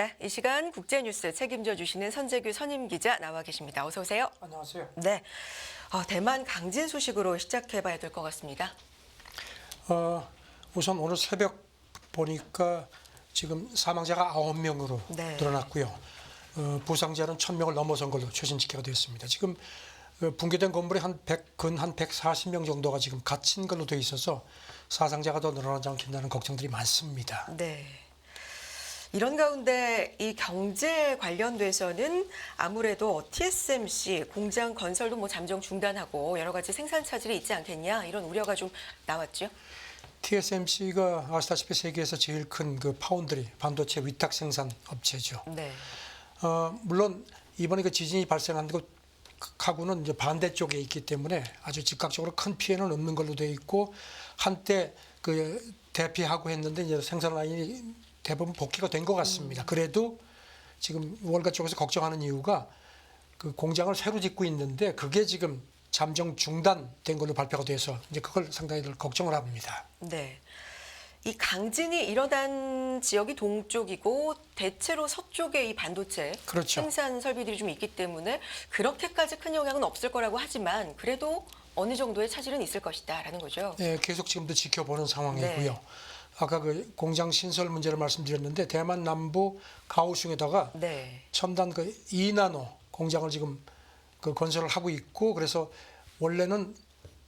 네, 이 시간 국제뉴스 책임져 주시는 선재규 선임 기자 나와 계십니다. 어서 오세요. 안녕하세요. 네, 대만 강진 소식으로 시작해봐야 될 것 같습니다. 우선 오늘 새벽 보니까 지금 사망자가 9명으로 네. 늘어났고요. 부상자는 1,000명을 넘어선 걸로 최신 집계가 되었습니다. 지금 붕괴된 건물에 근 140명 정도가 지금 갇힌 걸로 되어 있어서 사상자가 더 늘어나지 않겠다는 걱정들이 많습니다. 네. 이런 가운데 이 경제 관련돼서는 아무래도 TSMC 공장 건설도 잠정 중단하고 여러 가지 생산 차질이 있지 않겠냐 이런 우려가 좀 나왔죠. TSMC가 아시다시피 세계에서 제일 큰 그 파운드리 반도체 위탁 생산 업체죠. 네. 물론 이번에 그 지진이 발생한 것하고는 이제 반대쪽에 있기 때문에 아주 즉각적으로 큰 피해는 없는 걸로 되어 있고 한때 그 대피하고 했는데 이제 생산 라인이 대부분 복귀가 된 것 같습니다. 그래도 지금 월가 쪽에서 걱정하는 이유가 그 공장을 새로 짓고 있는데 그게 지금 잠정 중단된 걸로 발표가 돼서 이제 그걸 상당히들 걱정을 합니다. 네. 이 강진이 일어난 지역이 동쪽이고 대체로 서쪽에 이 반도체 그렇죠. 생산 설비들이 좀 있기 때문에 그렇게까지 큰 영향은 없을 거라고 하지만 그래도 어느 정도의 차질은 있을 것이다라는 거죠. 네, 계속 지금도 지켜보는 상황이고요. 네. 아까 그 공장 신설 문제를 말씀드렸는데 대만 남부 가오슝에다가 네. 첨단 그 2나노 공장을 지금 그 건설을 하고 있고 그래서 원래는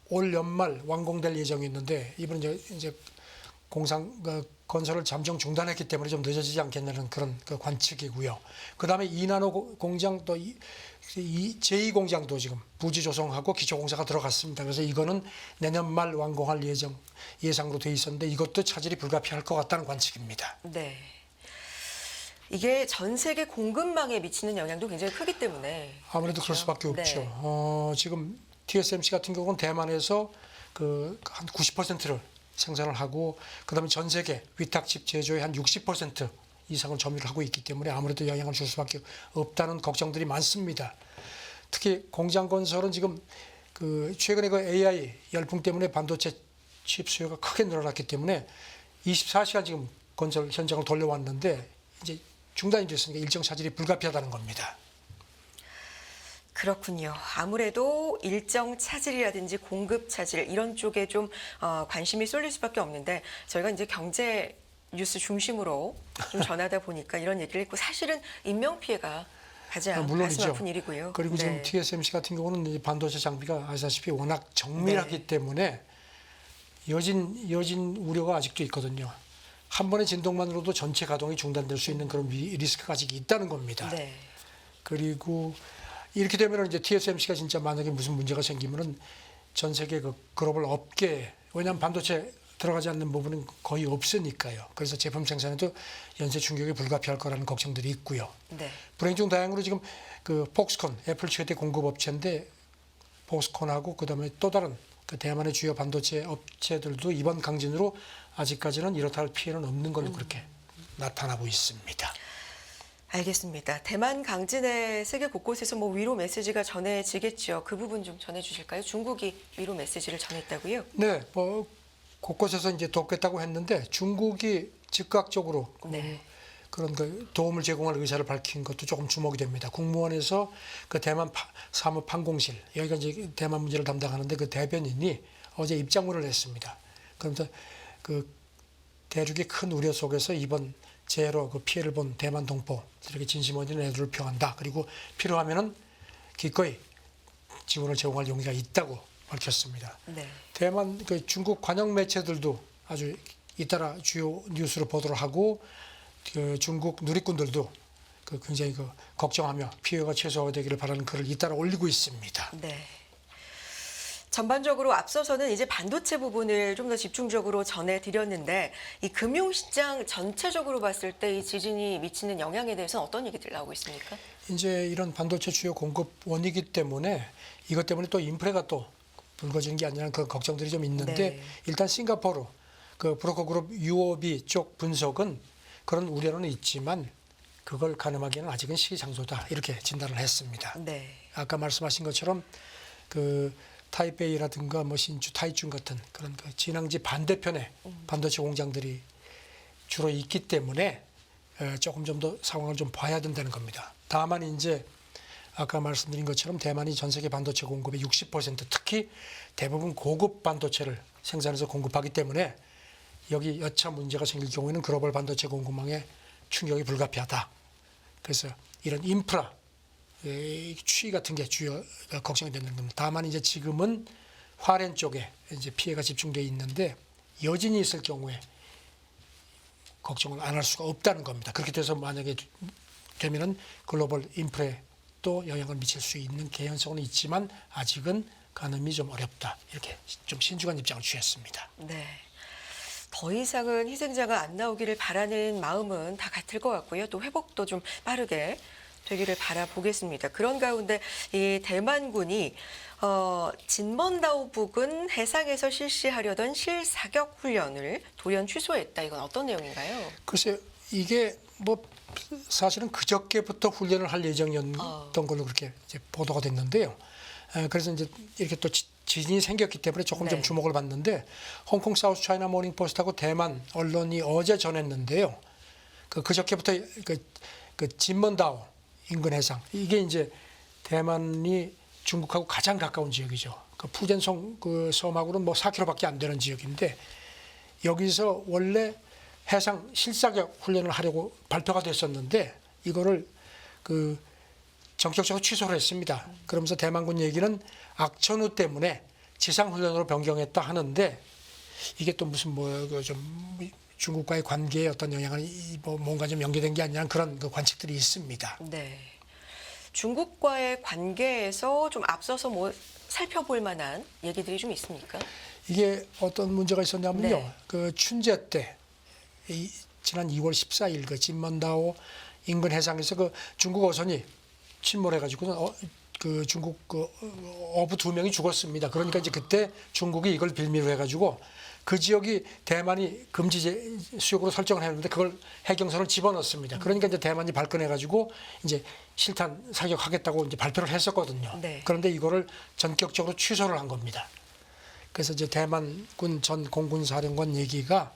올 연말 완공될 예정이었는데 이번에 이제 공장 그 건설을 잠정 중단했기 때문에 좀 늦어지지 않겠냐는 그런 그 관측이고요. 그다음에 2나노 공장 또 제2공장도 지금 부지 조성하고 기초 공사가 들어갔습니다. 그래서 이거는 내년 말 완공할 예상으로 돼 있었는데 이것도 차질이 불가피할 것 같다는 관측입니다. 네. 이게 전 세계 공급망에 미치는 영향도 굉장히 크기 때문에 아무래도 그렇죠. 그럴 수밖에 없죠. 네. 지금 TSMC 같은 경우는 대만에서 그 한 90%를 생산을 하고 그다음에 전 세계 위탁칩 제조의 한 60% 이상을 점유를 하고 있기 때문에 아무래도 영향을 줄 수밖에 없다는 걱정들이 많습니다. 특히 공장 건설은 지금 그 최근에 그 AI 열풍 때문에 반도체 칩 수요가 크게 늘어났기 때문에 24시간 지금 건설 현장을 돌려왔는데 이제 중단이 됐으니까 일정 차질이 불가피하다는 겁니다. 그렇군요. 아무래도 일정 차질이라든지 공급 차질 이런 쪽에 좀 관심이 쏠릴 수밖에 없는데 저희가 이제 경제 뉴스 중심으로 좀 전하다 보니까 이런 얘기를 했고 사실은 인명 피해가 가장 가슴 아픈 일이고요. 그리고 지금 TSMC 같은 경우는 이 반도체 장비가 아시다시피 워낙 정밀하기 때문에 여진 우려가 아직도 있거든요. 한 번의 진동만으로도 전체 가동이 중단될 수 있는 그런 리스크가 아직 있다는 겁니다. 네. 그리고 이렇게 되면 이제 TSMC가 진짜 만약에 무슨 문제가 생기면은 전 세계 그 글로벌 업계 왜냐하면 반도체 들어가지 않는 부분은 거의 없으니까요. 그래서 제품 생산에도 연쇄 충격이 불가피할 거라는 걱정들이 있고요. 네. 불행 중 다행으로 지금 그 폭스콘 애플 최대 공급 업체인데 폭스콘하고 그다음에 또 다른 그 대만의 주요 반도체 업체들도 이번 강진으로 아직까지는 이렇다 할 피해는 없는 걸로 그렇게 나타나고 있습니다. 알겠습니다. 대만 강진에 세계 곳곳에서 위로 메시지가 전해지겠죠. 그 부분 좀 전해주실까요? 중국이 위로 메시지를 전했다고요? 네, 곳곳에서 이제 돕겠다고 했는데 중국이 즉각적으로 네. 그런 그 도움을 제공할 의사를 밝힌 것도 조금 주목이 됩니다. 국무원에서 그 대만 사무판공실 여기가 이제 대만 문제를 담당하는데 그 대변인이 어제 입장문을 냈습니다. 그러면서 그 대륙의 큰 우려 속에서 이번 재해로 그 피해를 본 대만 동포들에게 진심 어린 애도를 표한다. 그리고 필요하면은 기꺼이 지원을 제공할 용의가 있다고 밝혔습니다. 네. 대만 그 중국 관영 매체들도 아주 잇따라 주요 뉴스로 보도를 하고 그 중국 누리꾼들도 그 굉장히 그 걱정하며 피해가 최소화되기를 바라는 글을 잇따라 올리고 있습니다. 네. 전반적으로 앞서서는 이제 반도체 부분을 좀 더 집중적으로 전해드렸는데 이 금융시장 전체적으로 봤을 때 이 지진이 미치는 영향에 대해서는 어떤 얘기들 나오고 있습니까? 이제 이런 반도체 주요 공급원이기 때문에 이것 때문에 또 인프레가 또 불거지는 게 아니라는 그런 걱정들이 좀 있는데 네. 일단 싱가포르 그 브로커 그룹 UOB 쪽 분석은 그런 우려는 있지만 그걸 가늠하기에는 아직은 시기상조다 이렇게 진단을 했습니다. 네. 아까 말씀하신 것처럼 그 타이베이라든가 신주, 타이중 같은 그런 그 진앙지 반대편에 반도체 공장들이 주로 있기 때문에 조금 좀 더 상황을 좀 봐야 된다는 겁니다. 다만 이제 아까 말씀드린 것처럼 대만이 전 세계 반도체 공급의 60% 특히 대부분 고급 반도체를 생산해서 공급하기 때문에 여기 여차 문제가 생길 경우에는 글로벌 반도체 공급망에 충격이 불가피하다. 그래서 이런 인프라 추이 같은 게 주요 걱정이 되는 겁니다. 다만 이제 지금은 화롄 쪽에 이제 피해가 집중돼 있는데 여진이 있을 경우에 걱정을 안 할 수가 없다는 겁니다. 그렇게 돼서 만약에 되면은 글로벌 인프라에 또 영향을 미칠 수 있는 개연성은 있지만 아직은 가늠이 좀 어렵다. 이렇게 좀 신중한 입장을 취했습니다. 네. 더 이상은 희생자가 안 나오기를 바라는 마음은 다 같을 것 같고요. 또 회복도 좀 빠르게 되기를 바라보겠습니다. 그런 가운데 이 대만군이 진먼다오 부근 해상에서 실시하려던 실사격 훈련을 돌연 취소했다. 이건 어떤 내용인가요? 글쎄 이게 뭐 사실은 그저께부터 훈련을 할 예정이었던 걸로 그렇게 이제 보도가 됐는데요. 그래서 이제 이렇게 또 지진이 생겼기 때문에 조금 좀 네. 주목을 받는데 홍콩 사우스 차이나 모닝 포스트하고 대만 언론이 어제 전했는데요. 그저께부터 그 진먼다오 인근 해상 이게 이제 대만이 중국하고 가장 가까운 지역이죠. 그 푸젠성 그 섬하고는 뭐 4km밖에 안 되는 지역인데 여기서 원래 해상 실사격 훈련을 하려고 발표가 됐었는데 이거를 그 전격적으로 취소를 했습니다. 그러면서 대만군 얘기는 악천후 때문에 지상 훈련으로 변경했다 하는데 이게 또 무슨 뭐 좀 중국과의 관계에 어떤 영향을 뭐 뭔가 좀 연계된 게 아니냐는 그런 그 관측들이 있습니다. 네. 중국과의 관계에서 좀 앞서서 뭐 살펴볼 만한 얘기들이 좀 있습니까? 이게 어떤 문제가 있었냐면요. 네. 그 춘제 때 지난 2월 14일 그 진먼다오 인근 해상에서 그 중국 어선이 침몰해가지고 그 중국 그 어부 2명이 죽었습니다. 그러니까 이제 그때 중국이 이걸 빌미로 해가지고 그 지역이 대만이 금지 수역으로 설정을 했는데 그걸 해경선을 집어넣습니다. 그러니까 이제 대만이 발끈해가지고 이제 실탄 사격하겠다고 이제 발표를 했었거든요. 네. 그런데 이거를 전격적으로 취소를 한 겁니다. 그래서 이제 대만군 전 공군사령관 얘기가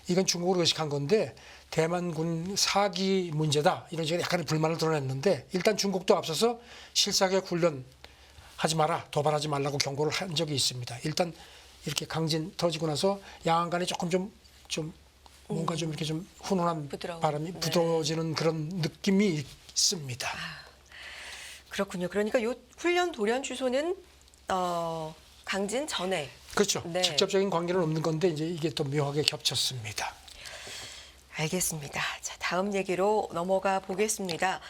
이건 중국으로 의식한 건데 대만군 사기 문제다 이런 식으로 약간의 불만을 드러냈는데 일단 중국도 앞서서 실사격 훈련 하지 마라 도발하지 말라고 경고를 한 적이 있습니다. 일단 이렇게 강진 터지고 나서 양안 간에 조금 좀 뭔가 좀 이렇게 좀 훈훈한 부드러운. 바람이 네. 부드러워지는 그런 느낌이 있습니다. 그렇군요. 그러니까 요 훈련 돌연 취소는 강진 전에. 그렇죠. 네. 직접적인 관계는 없는 건데 이제 이게 또 묘하게 겹쳤습니다. 알겠습니다. 자, 다음 얘기로 넘어가 보겠습니다.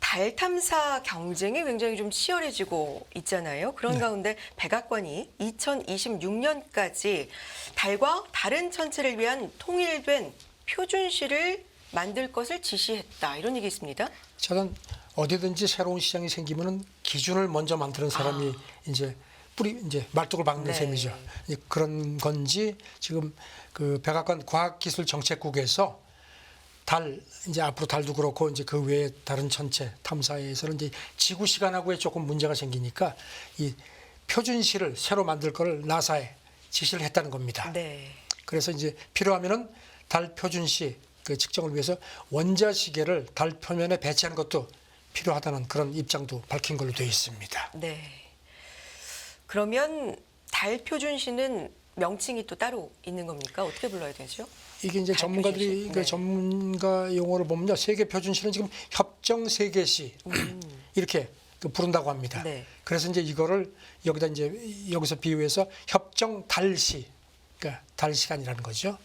달 탐사 경쟁이 굉장히 좀 치열해지고 있잖아요. 그런 네. 가운데 백악관이 2026년까지 달과 다른 천체를 위한 통일된 표준시를 만들 것을 지시했다. 이런 얘기 있습니다. 저는 어디든지 새로운 시장이 생기면은 기준을 먼저 만드는 사람이 이제 이제 말뚝을 박는 네. 셈이죠. 이제 그런 건지 지금 그 백악관 과학기술정책국에서 달 이제 앞으로 달도 그렇고 이제 그 외에 다른 천체 탐사에서는 이제 지구 시간하고에 조금 문제가 생기니까 이 표준시를 새로 만들 거를 나사에 지시를 했다는 겁니다. 네. 그래서 이제 필요하면은 달 표준시 그 측정을 위해서 원자시계를 달 표면에 배치하는 것도 필요하다는 그런 입장도 밝힌 걸로 되어 있습니다. 네. 그러면 달 표준시는 명칭이 또 따로 있는 겁니까? 어떻게 불러야 되죠? 이게 이제 달 전문가들이 표준시. 그 네. 전문가 용어를 보면요, 세계 표준시는 지금 협정 세계시 이렇게 그 부른다고 합니다. 네. 그래서 이제 이거를 여기다 이제 여기서 비유해서 협정 달시, 그러니까 달 시간이라는 거죠.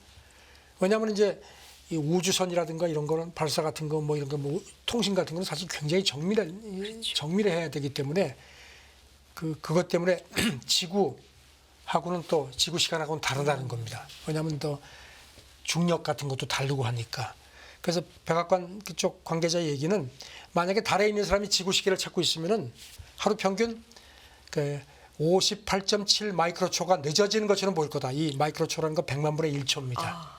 왜냐하면 이제 이 우주선이라든가 이런 거는 발사 같은 거 뭐 이런 거 뭐 통신 같은 거는 사실 굉장히 정밀해야 되기 때문에 그것 때문에 지구하고는 또 지구 시간하고는 다르다는 겁니다. 왜냐하면 또 중력 같은 것도 다르고 하니까. 그래서 백악관 그쪽 관계자 얘기는 만약에 달에 있는 사람이 지구 시계를 찾고 있으면은 하루 평균 그 58.7 마이크로초가 늦어지는 것처럼 보일 거다. 이 마이크로초라는 거 100만 분의 1초입니다.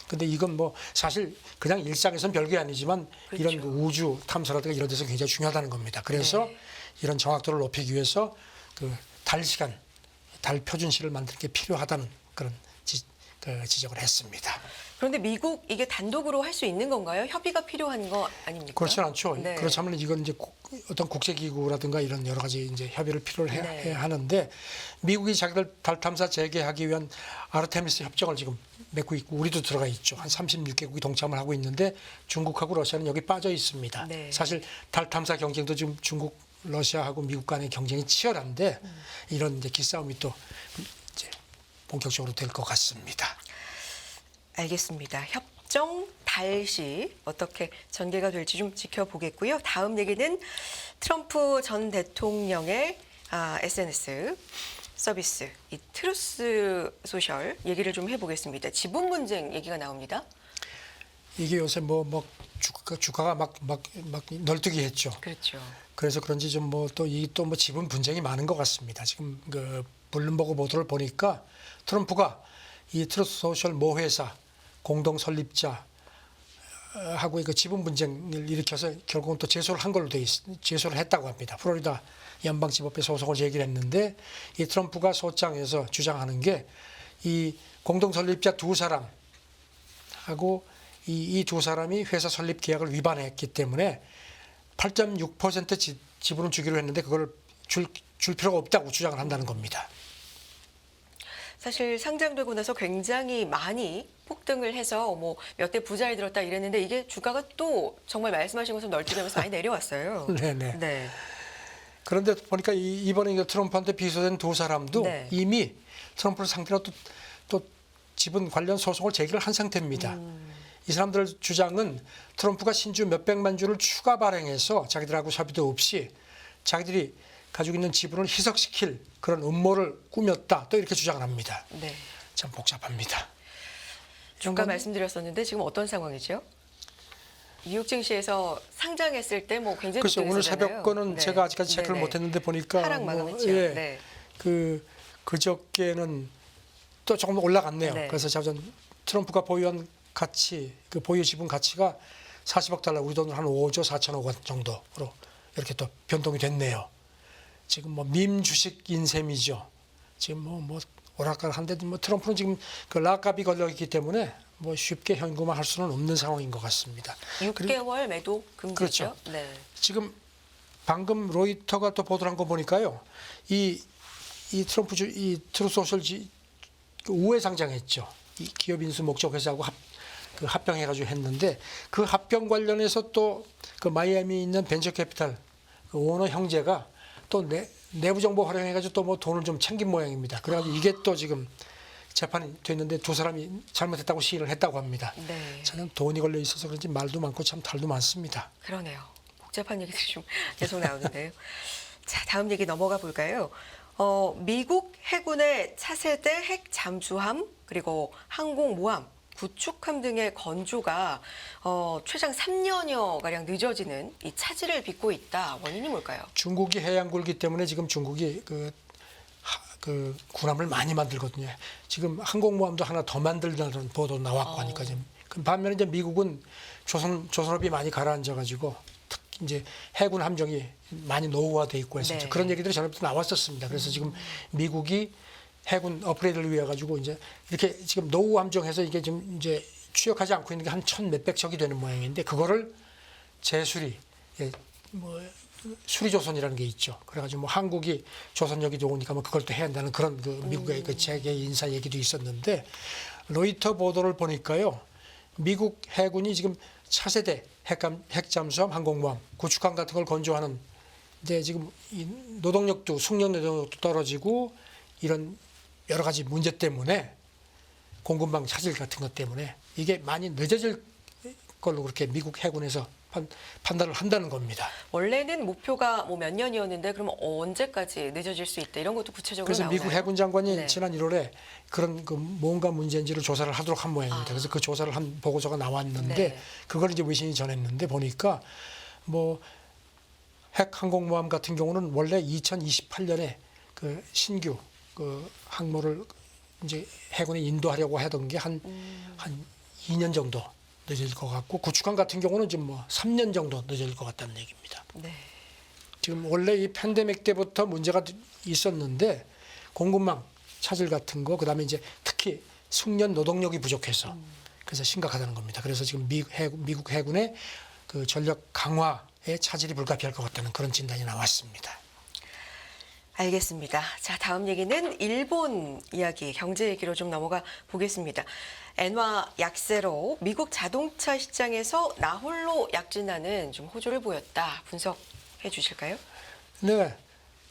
근데 이건 뭐 사실 그냥 일상에선 별게 아니지만 그렇죠. 이런 그 우주 탐사라든가 이런 데서 굉장히 중요하다는 겁니다. 그래서 네. 이런 정확도를 높이기 위해서 그 달 시간, 달 표준시를 만드는 게 필요하다는 그런 지적을 했습니다. 그런데 미국 이게 단독으로 할 수 있는 건가요? 협의가 필요한 거 아닙니까? 그렇지 않죠. 네. 그렇다면 이건 이제 어떤 국제기구라든가 이런 여러 가지 이제 협의를 필요로 네. 해야 하는데 미국이 자기들 달 탐사 재개하기 위한 아르테미스 협정을 지금 맺고 있고 우리도 들어가 있죠. 한 36개국이 동참을 하고 있는데 중국하고 러시아는 여기 빠져 있습니다. 네. 사실 달 탐사 경쟁도 지금 중국, 러시아하고 미국 간의 경쟁이 치열한데 이런 이제 기싸움이 또 이제 본격적으로 될 것 같습니다. 알겠습니다. 협정 달시 어떻게 전개가 될지 좀 지켜보겠고요. 다음 얘기는 트럼프 전 대통령의 SNS 서비스, 이 트루스 소셜 얘기를 좀 해보겠습니다. 지분 분쟁 얘기가 나옵니다. 이게 요새 뭐 주가가 막 널뛰기 했죠. 그렇죠. 그래서 그런지 좀 뭐 또 지분 분쟁이 많은 것 같습니다. 지금 그 블룸버그 보도를 보니까 트럼프가 이 트루스 소셜 모 회사 공동 설립자 하고 그 지분 분쟁을 일으켜서 결국은 또 제소를 한 걸로 제소를 했다고 합니다. 플로리다 연방지법에 소송을 제기를 했는데 이 트럼프가 소장에서 주장하는 게 이 공동 설립자 두 사람하고 이 두 사람이 회사 설립 계약을 위반했기 때문에 8.6% 지분을 주기로 했는데 그걸 줄 필요가 없다고 주장을 한다는 겁니다. 사실 상장되고 나서 굉장히 많이 폭등을 해서 뭐 몇 대 부자에 들었다 이랬는데 이게 주가가 또 정말 말씀하신 것처럼 널뛰면서 많이 내려왔어요. 네네. 네. 그런데 보니까 이번에 트럼프한테 비소된 두 사람도 네. 이미 트럼프를 상대로 또 지분 관련 소송을 제기를 한 상태입니다. 이 사람들 주장은 트럼프가 신주 몇백만 주를 추가 발행해서 자기들하고 협의도 없이 자기들이 가지고 있는 지분을 희석시킬 그런 음모를 꾸몄다. 또 이렇게 주장을 합니다. 네. 참 복잡합니다. 주가 말씀드렸었는데 지금 어떤 상황이죠? 뉴욕 증시에서 상장했을 때 뭐 굉장히 그렇죠. 오늘 급등했잖아요. 새벽 거는 네. 제가 아직까지 체크를 네네. 못했는데 보니까 하락 마감했죠. 예, 네. 그저께는 또 조금 올라갔네요. 네. 그래서 자전 트럼프가 보유한 가치, 그 보유 지분 가치가 40억 달러, 우리 돈으로 한 5조 4천억 원 정도로 이렇게 또 변동이 됐네요. 지금 뭐 밈 주식인 셈이죠. 지금 뭐 오락가락한데 뭐 트럼프는 지금 그 락값이 걸려 있기 때문에 뭐 쉽게 현금화할 수는 없는 상황인 것 같습니다. 6개월 매도 금지죠. 그렇죠. 네. 지금 방금 로이터가 또 보도한 거 보니까요. 이 트럼프 이 트루소셜 우회 상장했죠. 이 기업 인수 목적 회사하고 합병해가지고 했는데 그 합병 관련해서 또 그 마이애미에 있는 벤처 캐피탈 그 오너 형제가 또 내부 정보 활용해가지고 또 뭐 돈을 좀 챙긴 모양입니다. 그래가지고 이게 또 지금 재판이 됐는데 두 사람이 잘못했다고 시인을 했다고 합니다. 네. 저는 돈이 걸려 있어서 그런지 말도 많고 참 탈도 많습니다. 그러네요. 복잡한 얘기들이 좀 계속 나오는데요. 자, 다음 얘기 넘어가 볼까요? 미국 해군의 차세대 핵 잠수함 그리고 항공모함, 구축함 등의 건조가 최장 3년여 가량 늦어지는 이 차질을 빚고 있다. 원인이 뭘까요? 중국이 해양굴기 때문에 지금 중국이 그 군함을 많이 만들거든요. 지금 항공모함도 하나 더 만들다는 보도 나왔고 하니까 지금. 반면에 이제 미국은 조선업이 많이 가라앉아가지고 특히 이제 해군 함정이 많이 노후화돼 있고 해서 네. 그런 얘기들이 전부터 나왔었습니다. 그래서 지금 미국이 해군 업그레이드를 위해 가지고 이제 이렇게 지금 노후 함정해서 이게 지금 이제 취역하지 않고 있는 게 한 1,몇백 척이 되는 모양인데 그거를 재수리, 뭐 수리조선이라는 게 있죠. 그래가지고 뭐 한국이 조선력이 좋으니까 뭐 그걸 또 해야 한다는 그런 그 미국의 그 재계 인사 얘기도 있었는데 로이터 보도를 보니까요. 미국 해군이 지금 차세대 핵잠수함, 항공모함, 구축함 같은 걸 건조하는 이제 지금 이 노동력도 숙련 노동력도 떨어지고 이런 여러 가지 문제 때문에 공급망 차질 같은 것 때문에 이게 많이 늦어질 걸로 그렇게 미국 해군에서 판단을 한다는 겁니다. 원래는 목표가 뭐 몇 년이었는데 그러면 언제까지 늦어질 수 있다 이런 것도 구체적으로 그래서 나오나요? 미국 해군 장관이 네. 지난 1월에 그런 그 뭔가 문제인지를 조사를 하도록 한 모양입니다. 그래서 그 조사를 한 보고서가 나왔는데 네. 그걸 이제 외신이 전했는데 보니까 뭐 핵 항공모함 같은 경우는 원래 2028년에 그 신규 그 항모를 이제 해군에 인도하려고 하던 게 한 2년 정도 늦어질 것 같고 구축함 같은 경우는 지금 뭐 3년 정도 늦어질 것 같다는 얘기입니다. 네. 지금 원래 이 팬데믹 때부터 문제가 있었는데 공급망 차질 같은 거 그다음에 이제 특히 숙련 노동력이 부족해서 그래서 심각하다는 겁니다. 그래서 지금 미국 해군의 그 전력 강화에 차질이 불가피할 것 같다는 그런 진단이 나왔습니다. 알겠습니다. 자, 다음 얘기는 일본 이야기, 경제 얘기로 좀 넘어가 보겠습니다. 엔화 약세로 미국 자동차 시장에서 나홀로 약진하는 좀 호조를 보였다. 분석해 주실까요? 네,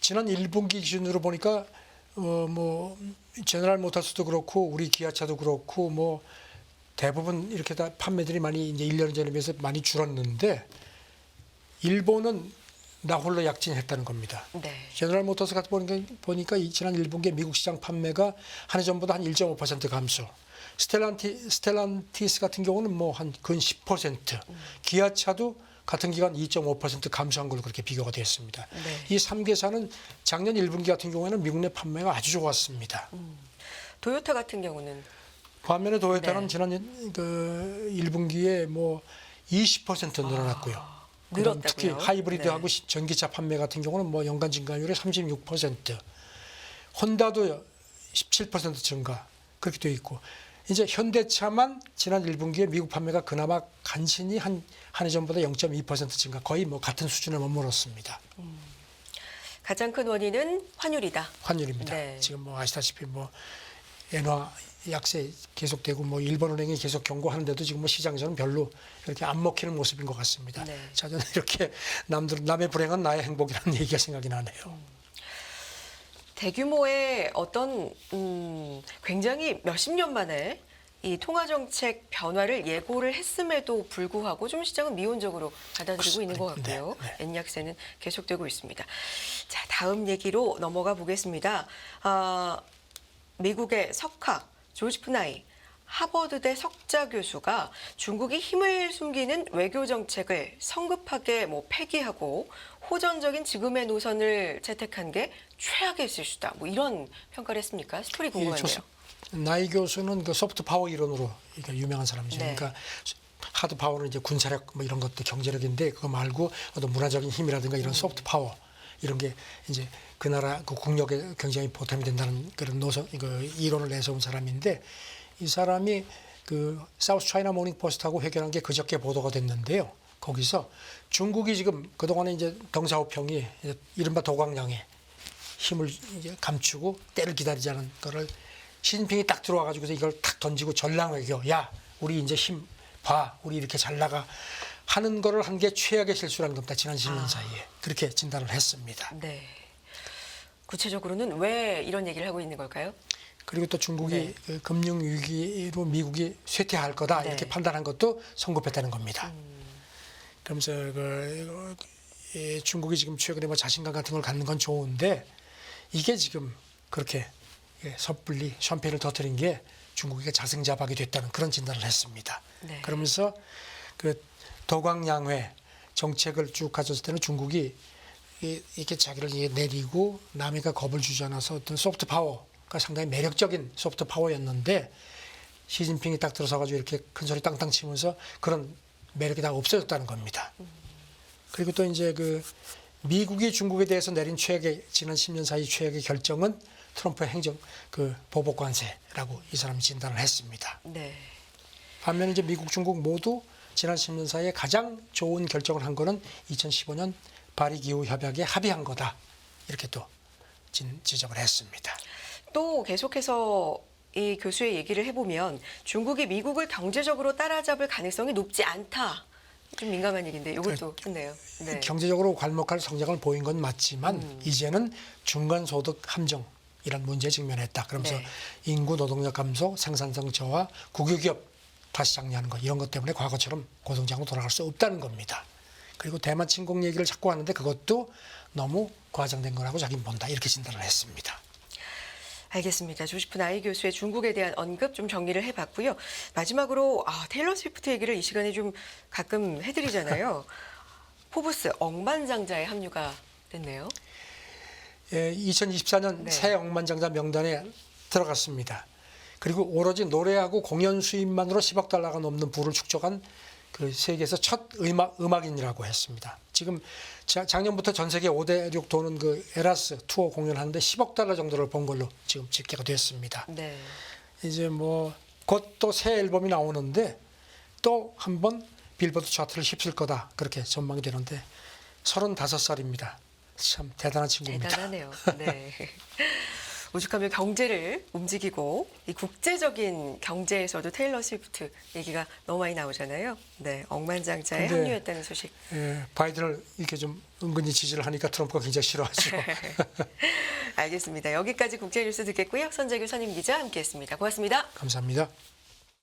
지난 1분기 기준으로 보니까 뭐 제너럴 모터스도 그렇고 우리 기아차도 그렇고 뭐 대부분 이렇게 다 판매들이 많이 이제 1년 전에 비해서 많이 줄었는데 일본은 나홀로 약진했다는 겁니다. 네. 제너럴 모터스 같은 보니까 지난 1분기 미국 시장 판매가 한 해 전보다 한 1.5% 감소. 스텔란티스 같은 경우는 뭐 한 근 10%. 기아차도 같은 기간 2.5% 감소한 걸로 그렇게 비교가 되었습니다. 네. 이 3개사는 작년 1분기 같은 경우에는 미국 내 판매가 아주 좋았습니다. 도요타 같은 경우는 반면에 도요타는 네. 지난 그 1분기에 뭐 20% 늘어났고요. 그다음 특히 늘었다고요? 하이브리드하고 전기차 판매 같은 경우는 뭐 연간 증가율이 36%, 혼다도 17% 증가 그렇게 되어 있고 이제 현대차만 지난 1분기에 미국 판매가 그나마 간신히 한 해 전보다 0.2% 증가 거의 뭐 같은 수준에 머물렀습니다. 가장 큰 원인은 환율이다. 환율입니다. 네. 지금 뭐 아시다시피 뭐 엔화 약세 계속되고 뭐 일본은행이 계속 경고하는데도 지금 뭐 시장에서는 별로 이렇게 안 먹히는 모습인 것 같습니다. 네. 자, 저는 이렇게 남의 불행은 나의 행복이라는 얘기가 생각이 나네요. 대규모의 어떤 굉장히 몇십 년 만에 이 통화정책 변화를 예고를 했음에도 불구하고 좀 시장은 미온적으로 받아들이고 있는 것 같고요. 네, 네. 엔약세는 계속되고 있습니다. 자, 다음 얘기로 넘어가 보겠습니다. 미국의 석학 조지 푸나이 하버드대 석자 교수가 중국이 힘을 숨기는 외교 정책을 성급하게 폐기하고 호전적인 지금의 노선을 채택한 게 최악의 실수다. 뭐 이런 평가를 했습니까? 스토리 궁금한데요. 나이 교수는 그 소프트 파워 이론으로 유명한 사람이죠. 네. 그러니까 하드 파워는 이제 군사력 뭐 이런 것도 경제력인데 그거 말고 어떤 문화적인 힘이라든가 이런 소프트 파워 이런 게 이제 그 나라 그 국력에 굉장히 보탬이 된다는 그런 노선 그 이론을 내세운 사람인데 이 사람이 그 사우스 차이나 모닝 포스트하고 회견한 게 그저께 보도가 됐는데요. 거기서 중국이 지금 그동안에 이제 덩사오평이 이른바 도광량에 힘을 이제 감추고 때를 기다리지 않은 거를 시진핑이 딱 들어와가지고서 이걸 탁 던지고 전랑 외교, 야, 우리 이제 힘 봐, 우리 이렇게 잘 나가 하는 거를 한 게 최악의 실수라는 겁니다. 지난 10년 사이에 그렇게 진단을 했습니다. 네. 구체적으로는 왜 이런 얘기를 하고 있는 걸까요? 그리고 또 중국이 네. 그 금융 위기로 미국이 쇠퇴할 거다 네. 이렇게 판단한 것도 성급했다는 겁니다. 그러면서 중국이 지금 최근에 뭐 자신감 같은 걸 갖는 건 좋은데 이게 지금 그렇게 섣불리 샴페인을 터뜨린 게 중국이 자승자박이 됐다는 그런 진단을 했습니다. 네. 그러면서 그 도광양회 정책을 쭉 가졌을 때는 중국이 이렇게 자기를 내리고 남이가 겁을 주지 않아서 어떤 소프트 파워가 상당히 매력적인 소프트 파워였는데 시진핑이 딱 들어서가지고 이렇게 큰 소리 땅땅 치면서 그런 매력이 다 없어졌다는 겁니다. 그리고 또 이제 그 미국이 중국에 대해서 내린 지난 10년 사이 최악의 결정은 트럼프의 행정 그 보복 관세라고 이 사람이 진단을 했습니다. 네. 반면에 이제 미국, 중국 모두 지난 10년 사이에 가장 좋은 결정을 한 거는 2015년 파리 기후 협약에 합의한 거다. 이렇게 또 지적을 했습니다. 또 계속해서 이 교수의 얘기를 해보면 중국이 미국을 경제적으로 따라잡을 가능성이 높지 않다. 좀 민감한 얘기인데 이것도 했네요. 네. 경제적으로 괄목할 성장을 보인 건 맞지만 이제는 중간소득 함정 이런 문제에 직면했다. 그러면서 네. 인구 노동력 감소, 생산성 저하, 국유기업 다시 장려하는 것 이런 것 때문에 과거처럼 고성장으로 돌아갈 수 없다는 겁니다. 그리고 대만 침공 얘기를 자꾸 하는데 그것도 너무 과장된 거라고 자기는 본다. 이렇게 진단을 했습니다. 알겠습니다. 조지 푸나이 교수의 중국에 대한 언급 좀 정리를 해봤고요. 마지막으로 테일러 스위프트 얘기를 이 시간에 좀 가끔 해드리잖아요. 포브스 억만장자의 합류가 됐네요. 2024년 네. 새 억만장자 명단에 들어갔습니다. 그리고 오로지 노래하고 공연 수입만으로 10억 달러가 넘는 부를 축적한 그 세계에서 첫 음악인이라고 했습니다. 지금 작년부터 전 세계 5대륙 도는 그 에라스 투어 공연하는데 10억 달러 정도를 번 걸로 지금 집계가 됐습니다. 네. 이제 뭐 곧 또 새 앨범이 나오는데 또 한 번 빌보드 차트를 휩쓸 거다 그렇게 전망이 되는데 35살입니다. 참 대단한 친구입니다. 대단하네요. 네. 오죽하면 경제를 움직이고 이 국제적인 경제에서도 테일러 스위프트 얘기가 너무 많이 나오잖아요. 네, 억만장자에 근데 합류했다는 소식. 바이든을 이렇게 좀 은근히 지지를 하니까 트럼프가 굉장히 싫어하죠. 알겠습니다. 여기까지 국제뉴스 듣겠고요. 선재규 선임기자 함께했습니다. 고맙습니다. 감사합니다.